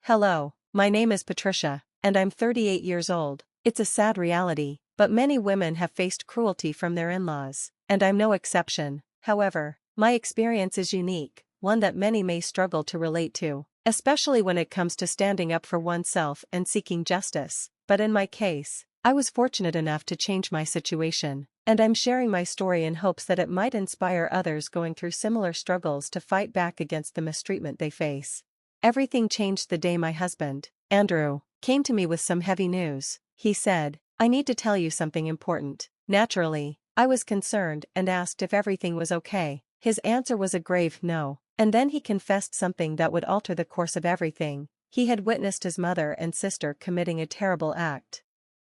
Hello, my name is Patricia, and I'm 38 years old. It's a sad reality, but many women have faced cruelty from their in-laws, and I'm no exception. However, my experience is unique, one that many may struggle to relate to, especially when it comes to standing up for oneself and seeking justice. But in my case, I was fortunate enough to change my situation, and I'm sharing my story in hopes that it might inspire others going through similar struggles to fight back against the mistreatment they face. Everything changed the day my husband, Andrew, came to me with some heavy news. He said, "I need to tell you something important." Naturally, I was concerned and asked if everything was okay. His answer was a grave no, and then he confessed something that would alter the course of everything. He had witnessed his mother and sister committing a terrible act.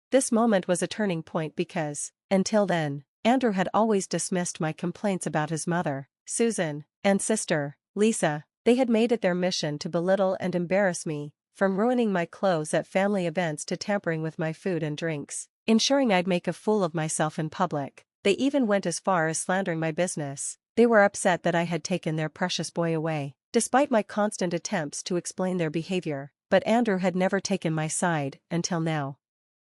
This moment was a turning point because, until then, Andrew had always dismissed my complaints about his mother, Susan, and sister, Lisa. They had made it their mission to belittle and embarrass me, from ruining my clothes at family events to tampering with my food and drinks, ensuring I'd make a fool of myself in public. They even went as far as slandering my business. They were upset that I had taken their precious boy away, despite my constant attempts to explain their behavior. But Andrew had never taken my side, until now.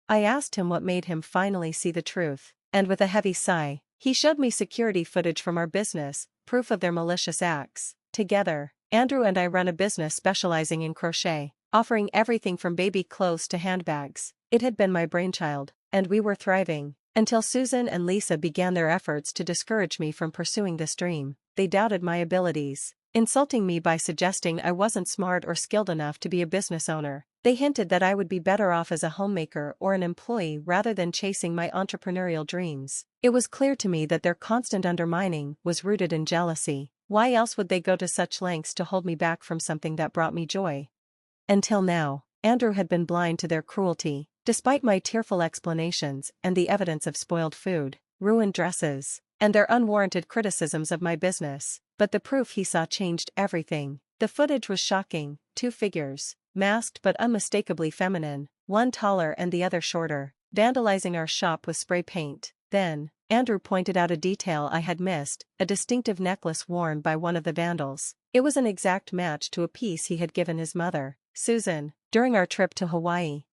I asked him what made him finally see the truth, and with a heavy sigh, he showed me security footage from our business, proof of their malicious acts. Together, Andrew and I run a business specializing in crochet, offering everything from baby clothes to handbags. It had been my brainchild, and we were thriving, until Susan and Lisa began their efforts to discourage me from pursuing this dream. They doubted my abilities, insulting me by suggesting I wasn't smart or skilled enough to be a business owner. They hinted that I would be better off as a homemaker or an employee rather than chasing my entrepreneurial dreams. It was clear to me that their constant undermining was rooted in jealousy. Why else would they go to such lengths to hold me back from something that brought me joy? Until now, Andrew had been blind to their cruelty, despite my tearful explanations and the evidence of spoiled food, ruined dresses, and their unwarranted criticisms of my business. But the proof he saw changed everything. The footage was shocking: two figures, masked but unmistakably feminine, one taller and the other shorter, vandalizing our shop with spray paint. Then, Andrew pointed out a detail I had missed: a distinctive necklace worn by one of the vandals. It was an exact match to a piece he had given his mother, Susan, during our trip to Hawaii.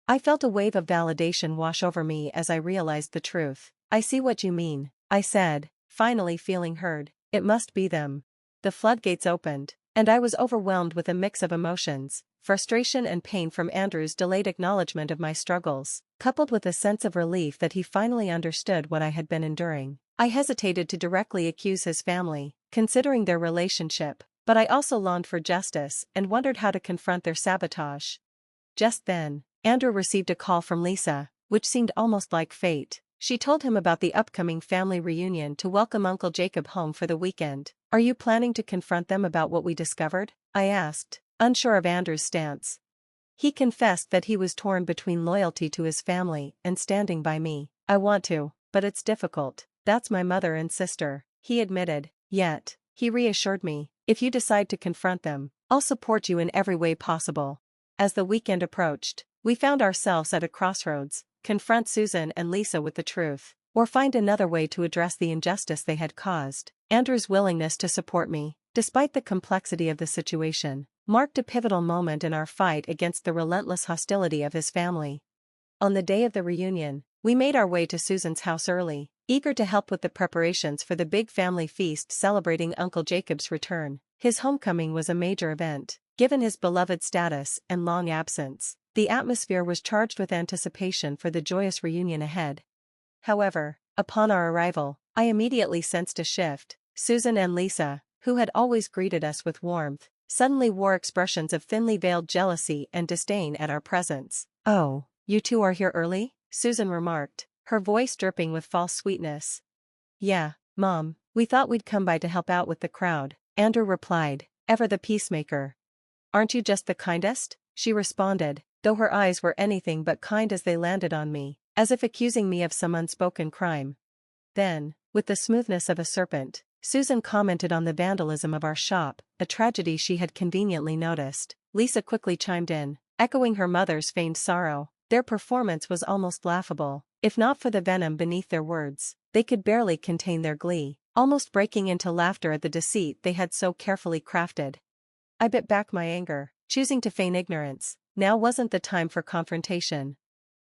I felt a wave of validation wash over me as I realized the truth. "I see what you mean," I said, finally feeling heard. "It must be them." The floodgates opened, and I was overwhelmed with a mix of emotions: frustration and pain from Andrew's delayed acknowledgement of my struggles, coupled with a sense of relief that he finally understood what I had been enduring. I hesitated to directly accuse his family, considering their relationship, but I also longed for justice and wondered how to confront their sabotage. Just then, Andrew received a call from Lisa, which seemed almost like fate. She told him about the upcoming family reunion to welcome Uncle Jacob home for the weekend. "Are you planning to confront them about what we discovered?" I asked, unsure of Andrew's stance. He confessed that he was torn between loyalty to his family and standing by me. "I want to, but it's difficult. That's my mother and sister," he admitted. Yet, he reassured me, "If you decide to confront them, I'll support you in every way possible." As the weekend approached, we found ourselves at a crossroads: confront Susan and Lisa with the truth, or find another way to address the injustice they had caused. Andrew's willingness to support me, despite the complexity of the situation, marked a pivotal moment in our fight against the relentless hostility of his family. On the day of the reunion, we made our way to Susan's house early, eager to help with the preparations for the big family feast celebrating Uncle Jacob's return. His homecoming was a major event, given his beloved status and long absence. The atmosphere was charged with anticipation for the joyous reunion ahead. However, upon our arrival, I immediately sensed a shift. Susan and Lisa, who had always greeted us with warmth, suddenly wore expressions of thinly veiled jealousy and disdain at our presence. "Oh, you two are here early?" Susan remarked, her voice dripping with false sweetness. "Yeah, Mom, we thought we'd come by to help out with the crowd," Andrew replied, ever the peacemaker. "Aren't you just the kindest?" she responded, though her eyes were anything but kind as they landed on me, as if accusing me of some unspoken crime. Then, with the smoothness of a serpent, Susan commented on the vandalism of our shop, a tragedy she had conveniently noticed. Lisa quickly chimed in, echoing her mother's feigned sorrow. Their performance was almost laughable. If not for the venom beneath their words, they could barely contain their glee, almost breaking into laughter at the deceit they had so carefully crafted. I bit back my anger. choosing to feign ignorance. Now wasn't the time for confrontation.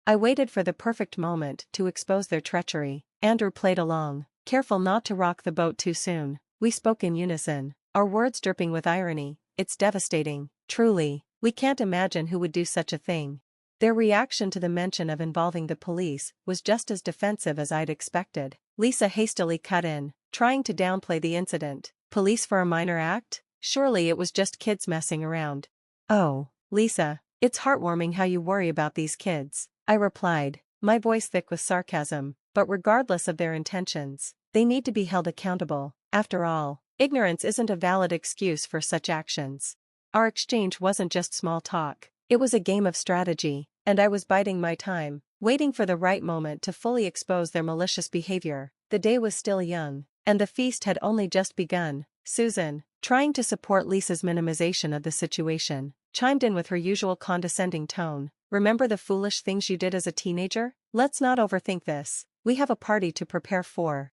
I waited for the perfect moment to expose their treachery. Andrew played along, careful not to rock the boat too soon. We spoke in unison, our words dripping with irony. It's devastating, truly. We can't imagine who would do such a thing. Their reaction to the mention of involving the police was just as defensive as I'd expected. Lisa hastily cut in, trying to downplay the incident. Police for a minor act? Surely it was just kids messing around. Oh, Lisa, it's heartwarming how you worry about these kids, I replied, my voice thick with sarcasm. But regardless of their intentions, they need to be held accountable. After all, ignorance isn't a valid excuse for such actions. Our exchange wasn't just small talk. It was a game of strategy, and I was biding my time, waiting for the right moment to fully expose their malicious behavior. The day was still young, and the feast had only just begun. Susan, trying to support Lisa's minimization of the situation, chimed in with her usual condescending tone. Remember the foolish things you did as a teenager? Let's not overthink this. We have a party to prepare for.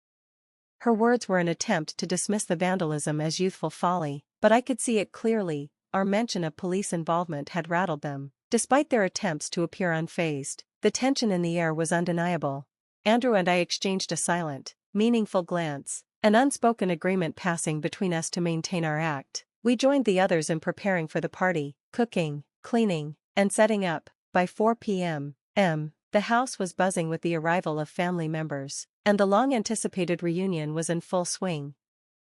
Her words were an attempt to dismiss the vandalism as youthful folly, but I could see it clearly. Our mention of police involvement had rattled them. Despite their attempts to appear unfazed, the tension in the air was undeniable. Andrew and I exchanged a silent, meaningful glance, an unspoken agreement passing between us to maintain our act. We joined the others in preparing for the party, cooking, cleaning, and setting up. By 4 p.m., the house was buzzing with the arrival of family members, and the long-anticipated reunion was in full swing.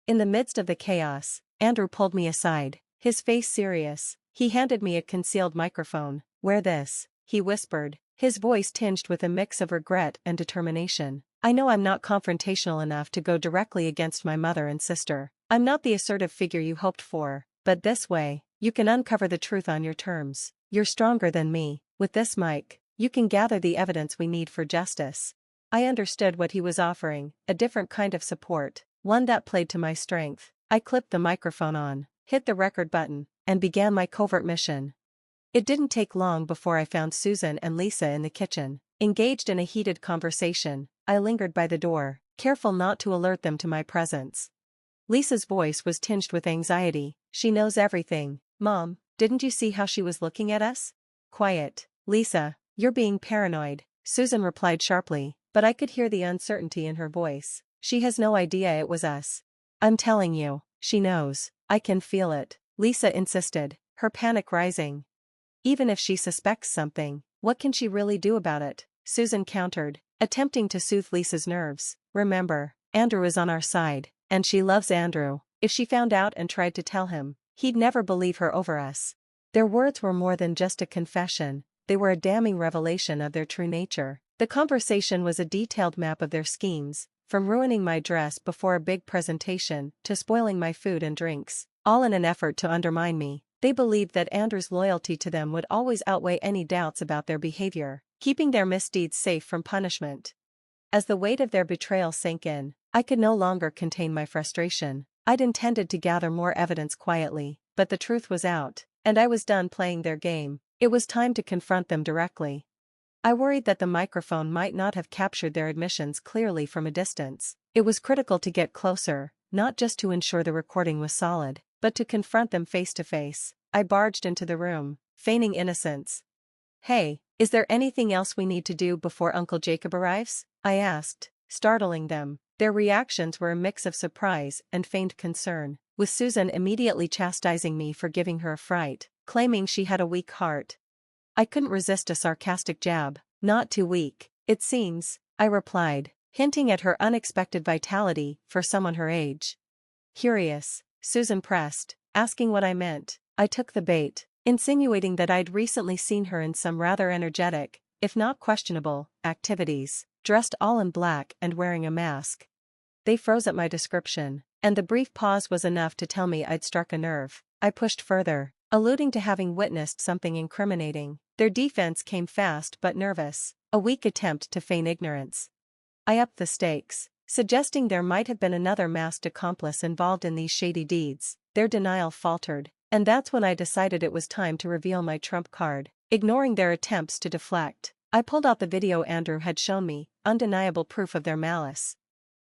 In the midst of the chaos, Andrew pulled me aside, his face serious. He handed me a concealed microphone. "Wear this," he whispered, his voice tinged with a mix of regret and determination. "I know I'm not confrontational enough to go directly against my mother and sister. I'm not the assertive figure you hoped for, but this way, you can uncover the truth on your terms. You're stronger than me. With this mic, you can gather the evidence we need for justice." I understood what he was offering, a different kind of support, one that played to my strength. I clipped the microphone on, hit the record button, and began my covert mission. It didn't take long before I found Susan and Lisa in the kitchen, engaged in a heated conversation. I lingered by the door, careful not to alert them to my presence. Lisa's voice was tinged with anxiety. "She knows everything. Mom, didn't you see how she was looking at us?" "Quiet, Lisa, you're being paranoid," Susan replied sharply, but I could hear the uncertainty in her voice. "She has no idea it was us." "I'm telling you, she knows. I can feel it," Lisa insisted, her panic rising. "Even if she suspects something, what can she really do about it?" Susan countered, attempting to soothe Lisa's nerves. "Remember, Andrew is on our side, and she loves Andrew. If she found out and tried to tell him, he'd never believe her over us." Their words were more than just a confession, they were a damning revelation of their true nature. The conversation was a detailed map of their schemes, from ruining my dress before a big presentation to spoiling my food and drinks, all in an effort to undermine me. They believed that Andrew's loyalty to them would always outweigh any doubts about their behavior, keeping their misdeeds safe from punishment. As the weight of their betrayal sank in, I could no longer contain my frustration. I'd intended to gather more evidence quietly, but the truth was out, and I was done playing their game. It was time to confront them directly. I worried that the microphone might not have captured their admissions clearly from a distance. It was critical to get closer, not just to ensure the recording was solid, but to confront them face to face. I barged into the room, feigning innocence. "Hey, is there anything else we need to do before Uncle Jacob arrives?" I asked, startling them. Their reactions were a mix of surprise and feigned concern, with Susan immediately chastising me for giving her a fright, claiming she had a weak heart. I couldn't resist a sarcastic jab. "Not too weak, it seems," I replied, hinting at her unexpected vitality for someone her age. Curious, Susan pressed, asking what I meant. I took the bait, insinuating that I'd recently seen her in some rather energetic, if not questionable, activities, dressed all in black and wearing a mask. They froze at my description, and the brief pause was enough to tell me I'd struck a nerve. I pushed further, alluding to having witnessed something incriminating. Their defense came fast but nervous, a weak attempt to feign ignorance. I upped the stakes, suggesting there might have been another masked accomplice involved in these shady deeds. Their denial faltered, and that's when I decided it was time to reveal my trump card. Ignoring their attempts to deflect, I pulled out the video Andrew had shown me, undeniable proof of their malice.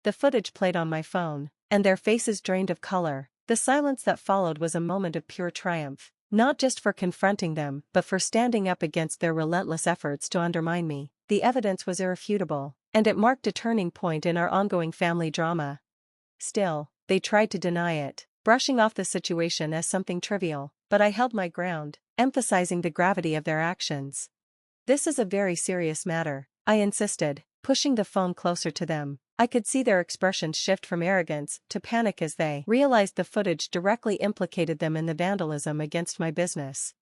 The footage played on my phone, and their faces drained of color. The silence that followed was a moment of pure triumph. Not just for confronting them, but for standing up against their relentless efforts to undermine me. The evidence was irrefutable, and it marked a turning point in our ongoing family drama. Still, they tried to deny it, brushing off the situation as something trivial, but I held my ground, emphasizing the gravity of their actions. "This is a very serious matter," I insisted, pushing the phone closer to them. I could see their expressions shift from arrogance to panic as they realized the footage directly implicated them in the vandalism against my business.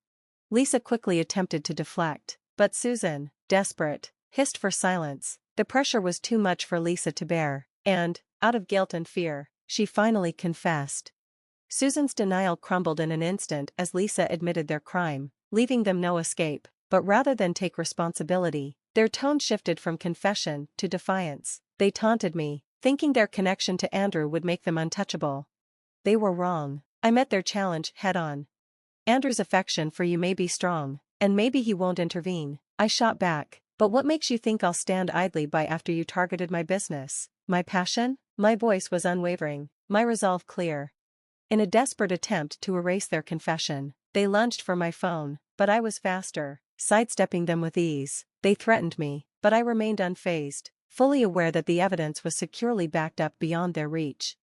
Lisa quickly attempted to deflect, but Susan, desperate, hissed for silence. The pressure was too much for Lisa to bear, and, out of guilt and fear, she finally confessed. Susan's denial crumbled in an instant as Lisa admitted their crime, leaving them no escape, but rather than take responsibility, their tone shifted from confession to defiance. They taunted me, thinking their connection to Andrew would make them untouchable. They were wrong. I met their challenge head-on. "Andrew's affection for you may be strong, and maybe he won't intervene," I shot back, "but what makes you think I'll stand idly by after you targeted my business? My passion?" My voice was unwavering, my resolve clear. In a desperate attempt to erase their confession, they lunged for my phone, but I was faster, sidestepping them with ease. They threatened me, but I remained unfazed, fully aware that the evidence was securely backed up beyond their reach.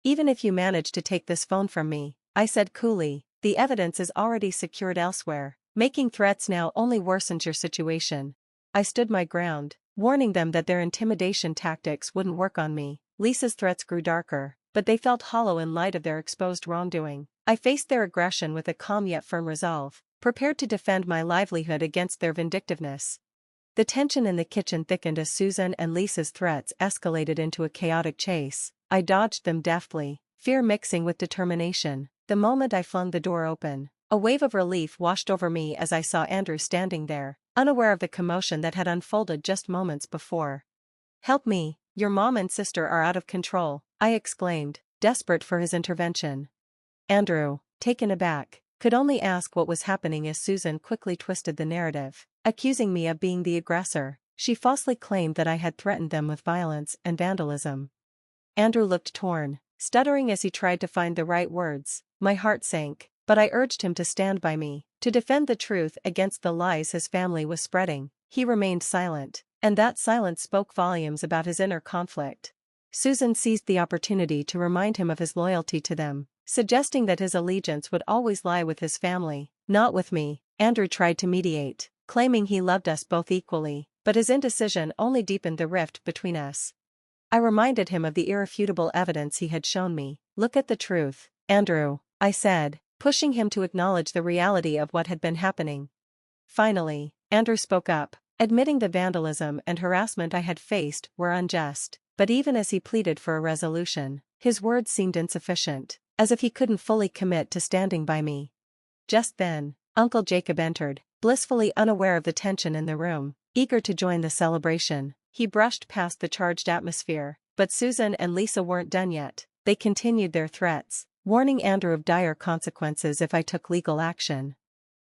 "Even if you manage to take this phone from me," I said coolly, "the evidence is already secured elsewhere. Making threats now only worsens your situation." I stood my ground, warning them that their intimidation tactics wouldn't work on me. Lisa's threats grew darker, but they felt hollow in light of their exposed wrongdoing. I faced their aggression with a calm yet firm resolve, prepared to defend my livelihood against their vindictiveness. The tension in the kitchen thickened as Susan and Lisa's threats escalated into a chaotic chase. I dodged them deftly, fear mixing with determination. The moment I flung the door open, a wave of relief washed over me as I saw Andrew standing there, unaware of the commotion that had unfolded just moments before. "Help me, your mom and sister are out of control," I exclaimed, desperate for his intervention. Andrew, taken aback, could only ask what was happening as Susan quickly twisted the narrative, accusing me of being the aggressor. She falsely claimed that I had threatened them with violence and vandalism. Andrew looked torn, stuttering as he tried to find the right words. My heart sank, but I urged him to stand by me, to defend the truth against the lies his family was spreading. He remained silent, and that silence spoke volumes about his inner conflict. Susan seized the opportunity to remind him of his loyalty to them, suggesting that his allegiance would always lie with his family, not with me. Andrew tried to mediate, claiming he loved us both equally, but his indecision only deepened the rift between us. I reminded him of the irrefutable evidence he had shown me. "Look at the truth, Andrew," I said, pushing him to acknowledge the reality of what had been happening. Finally, Andrew spoke up, admitting the vandalism and harassment I had faced were unjust, but even as he pleaded for a resolution, his words seemed insufficient, as if he couldn't fully commit to standing by me. Just then, Uncle Jacob entered, blissfully unaware of the tension in the room, eager to join the celebration. He brushed past the charged atmosphere, but Susan and Lisa weren't done yet. They continued their threats, warning Andrew of dire consequences if I took legal action.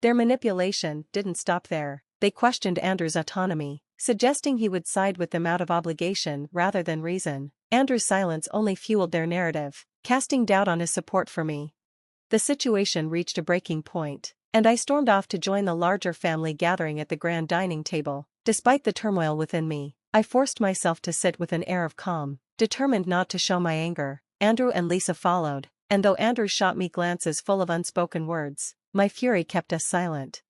Their manipulation didn't stop there. They questioned Andrew's autonomy, suggesting he would side with them out of obligation rather than reason. Andrew's silence only fueled their narrative, casting doubt on his support for me. The situation reached a breaking point, and I stormed off to join the larger family gathering at the grand dining table. Despite the turmoil within me, I forced myself to sit with an air of calm, determined not to show my anger. Andrew and Lisa followed, and though Andrew shot me glances full of unspoken words, my fury kept us silent.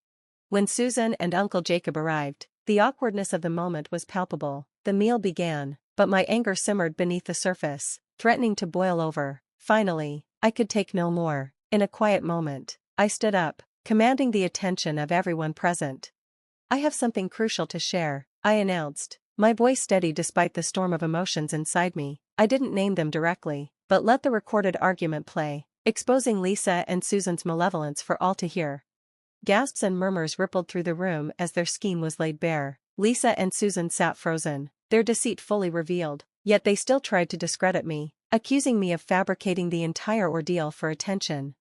When Susan and Uncle Jacob arrived, the awkwardness of the moment was palpable. The meal began, but my anger simmered beneath the surface, threatening to boil over. Finally, I could take no more. In a quiet moment, I stood up, commanding the attention of everyone present. "I have something crucial to share," I announced, my voice steady despite the storm of emotions inside me. I didn't name them directly, but let the recorded argument play, exposing Lisa and Susan's malevolence for all to hear. Gasps and murmurs rippled through the room as their scheme was laid bare. Lisa and Susan sat frozen, their deceit fully revealed, yet they still tried to discredit me, accusing me of fabricating the entire ordeal for attention.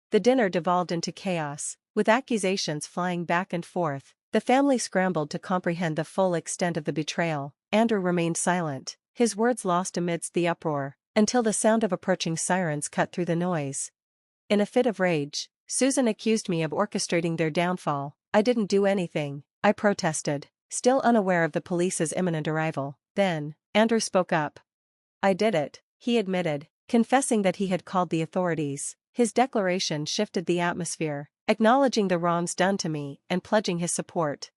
The dinner devolved into chaos, with accusations flying back and forth. The family scrambled to comprehend the full extent of the betrayal. Andrew remained silent, his words lost amidst the uproar, until the sound of approaching sirens cut through the noise. In a fit of rage, Susan accused me of orchestrating their downfall. I didn't do anything, I protested, still unaware of the police's imminent arrival. Then, Andrew spoke up. I did it, he admitted, confessing that he had called the authorities. His declaration shifted the atmosphere, acknowledging the wrongs done to me and pledging his support.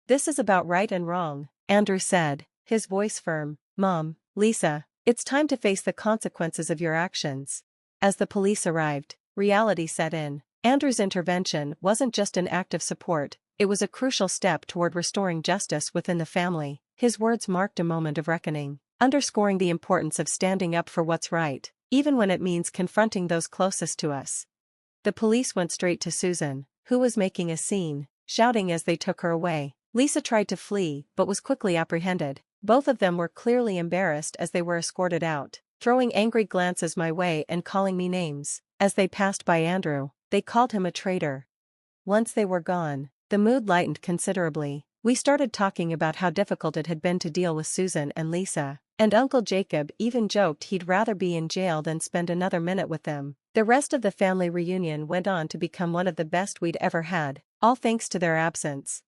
This is about right and wrong, Andrew said, his voice firm. Mom, Lisa, it's time to face the consequences of your actions. As the police arrived, reality set in. Andrew's intervention wasn't just an act of support, it was a crucial step toward restoring justice within the family. His words marked a moment of reckoning, underscoring the importance of standing up for what's right, even when it means confronting those closest to us. The police went straight to Susan, who was making a scene, shouting as they took her away. Lisa tried to flee but was quickly apprehended. Both of them were clearly embarrassed as they were escorted out, throwing angry glances my way and calling me names. As they passed by Andrew, they called him a traitor. Once they were gone, the mood lightened considerably. We started talking about how difficult it had been to deal with Susan and Lisa, and Uncle Jacob even joked he'd rather be in jail than spend another minute with them. The rest of the family reunion went on to become one of the best we'd ever had, all thanks to their absence.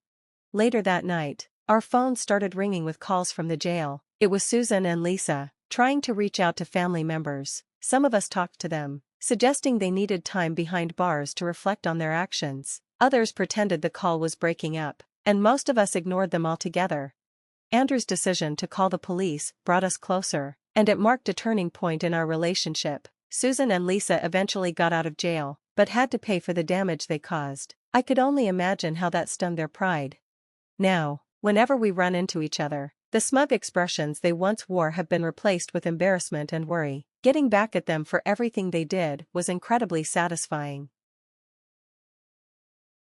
Later that night, our phones started ringing with calls from the jail. It was Susan and Lisa, trying to reach out to family members. Some of us talked to them, suggesting they needed time behind bars to reflect on their actions. Others pretended the call was breaking up, and most of us ignored them altogether. Andrew's decision to call the police brought us closer, and it marked a turning point in our relationship. Susan and Lisa eventually got out of jail, but had to pay for the damage they caused. I could only imagine how that stung their pride. Now, whenever we run into each other, the smug expressions they once wore have been replaced with embarrassment and worry. Getting back at them for everything they did was incredibly satisfying.